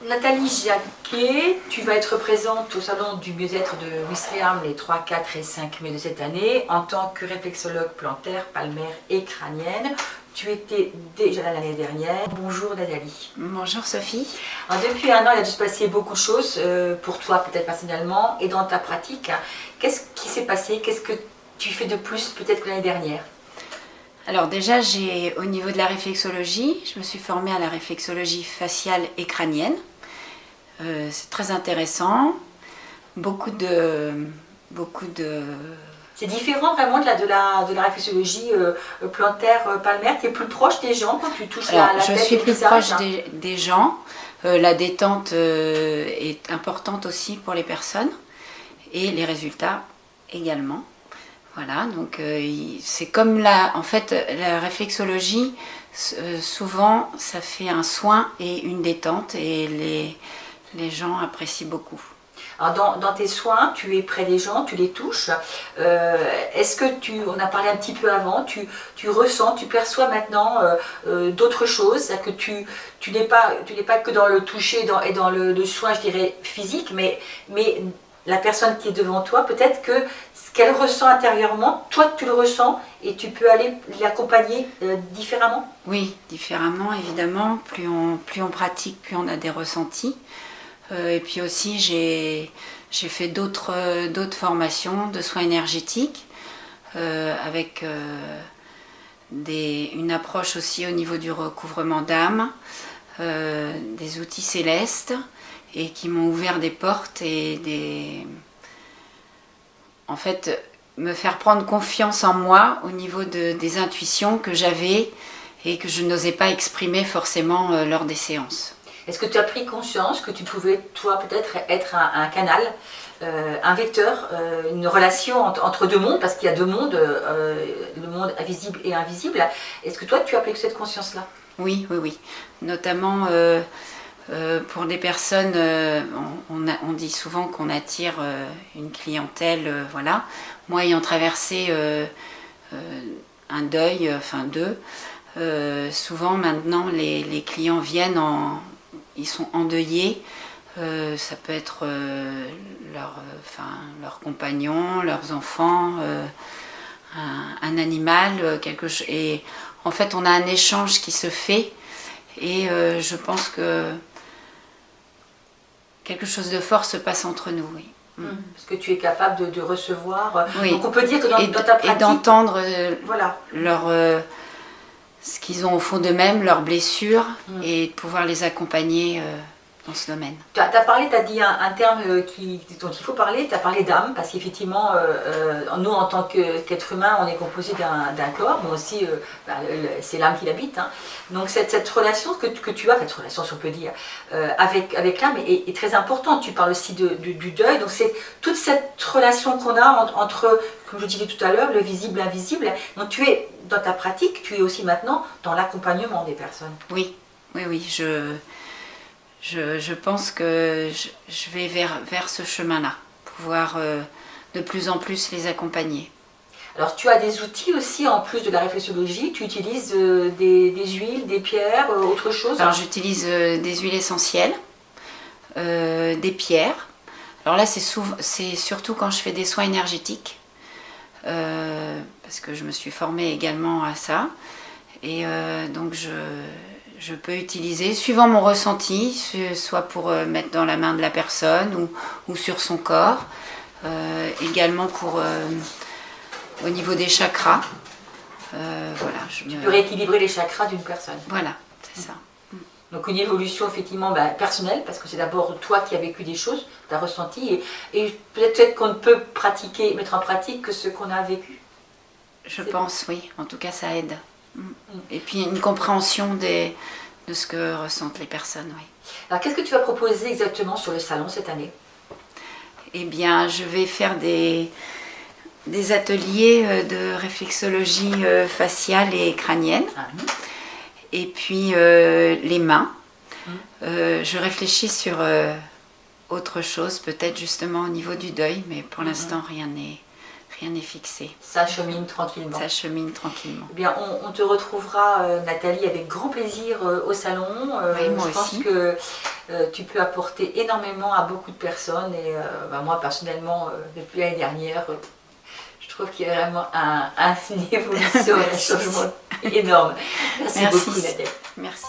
Nathalie Jacquet, tu vas être présente au salon du mieux-être de Ouistreham les 3, 4 et 5 mai de cette année en tant que réflexologue plantaire, palmaire et crânienne. Tu étais déjà là l'année dernière. Bonjour Nathalie. Bonjour Sophie. Alors, depuis un an, il a dû se passer beaucoup de choses pour toi peut-être personnellement et dans ta pratique. Qu'est-ce qui s'est passé? Qu'est-ce que tu fais de plus peut-être que l'année dernière? Alors déjà, au niveau de la réflexologie, je me suis formée à la réflexologie faciale et crânienne. C'est très intéressant. Beaucoup de... C'est différent vraiment de la réflexologie plantaire, palmaire. Tu es plus proche des gens quand tu touches la tête je suis et le plus visage. proche des gens. La détente est importante aussi pour les personnes et les résultats également. Voilà, donc c'est comme en fait, la réflexologie, souvent ça fait un soin et une détente et les gens apprécient beaucoup. Alors dans tes soins, tu es près des gens, tu les touches. Est-ce que on a parlé un petit peu avant, tu ressens, tu perçois maintenant d'autres choses, c'est-à-dire que tu n'es pas que dans le toucher et dans le soin, je dirais, physique, mais la personne qui est devant toi, peut-être que ce qu'elle ressent intérieurement, toi tu le ressens et tu peux aller l'accompagner différemment? Oui, différemment évidemment. Plus on pratique, plus on a des ressentis. Et puis aussi j'ai fait d'autres formations de soins énergétiques avec une approche aussi au niveau du recouvrement d'âme, des outils célestes et qui m'ont ouvert des portes et en fait me faire prendre confiance en moi au niveau des intuitions que j'avais et que je n'osais pas exprimer forcément lors des séances. Est-ce que tu as pris conscience que tu pouvais, toi, peut-être être un canal, un vecteur, une relation entre deux mondes, parce qu'il y a deux mondes, le monde visible et invisible. Est-ce que toi, tu as pris cette conscience-là? Oui, oui, oui. Notamment pour des personnes, on dit souvent qu'on attire une clientèle, voilà. Moi, ayant traversé un deuil, enfin deux, souvent maintenant les clients viennent ils sont endeuillés, ça peut être leurs compagnons, leurs enfants, un animal, quelque chose. Et en fait, on a un échange qui se fait et je pense que quelque chose de fort se passe entre nous. Oui. Parce que tu es capable de recevoir. Oui. Donc on peut dire que dans ta pratique... Et d'entendre voilà. ce qu'ils ont au fond d'eux-mêmes, leurs blessures, et de pouvoir les accompagner dans ce domaine. Tu as parlé, tu as dit un terme dont il faut parler, tu as parlé d'âme, parce qu'effectivement, nous en tant qu'être humain, on est composé d'un corps, mais aussi c'est l'âme qui l'habite. Hein. Donc cette relation que tu as, cette relation si on peut dire, avec l'âme est très importante. Tu parles aussi du deuil, donc c'est toute cette relation qu'on a entre, comme je disais tout à l'heure, le visible et l'invisible. Donc tu es, dans ta pratique, tu es aussi maintenant dans l'accompagnement des personnes. Oui, oui, oui, je pense que je vais vers ce chemin-là, pouvoir de plus en plus les accompagner. Alors tu as des outils aussi, en plus de la réflexologie, tu utilises des huiles, des pierres, autre chose? Alors j'utilise des huiles essentielles, des pierres. Alors là c'est surtout quand je fais des soins énergétiques, parce que je me suis formée également à ça. Et donc je peux utiliser, suivant mon ressenti, soit pour mettre dans la main de la personne ou sur son corps, également au niveau des chakras. Voilà, tu peux rééquilibrer les chakras d'une personne. Voilà, c'est ça. Donc une évolution effectivement personnelle, parce que c'est d'abord toi qui as vécu des choses, tu as ressenti, et peut-être qu'on ne peut mettre en pratique que ce qu'on a vécu. Je pense, oui, en tout cas ça aide. Et puis une compréhension de ce que ressentent les personnes, oui. Alors qu'est-ce que tu vas proposer exactement sur le salon cette année? Eh bien, je vais faire des ateliers de réflexologie faciale et crânienne. Et puis les mains. Je réfléchis sur autre chose, peut-être justement au niveau du deuil, mais pour l'instant rien n'est fixé. Ça chemine tranquillement. Ça chemine tranquillement. Eh bien, on te retrouvera, Nathalie, avec grand plaisir au salon. Oui, moi je pense aussi. que tu peux apporter énormément à beaucoup de personnes. Et moi, personnellement, depuis l'année dernière, je trouve qu'il y a vraiment une évolution, un changement énorme. Merci beaucoup, Nadège. Merci.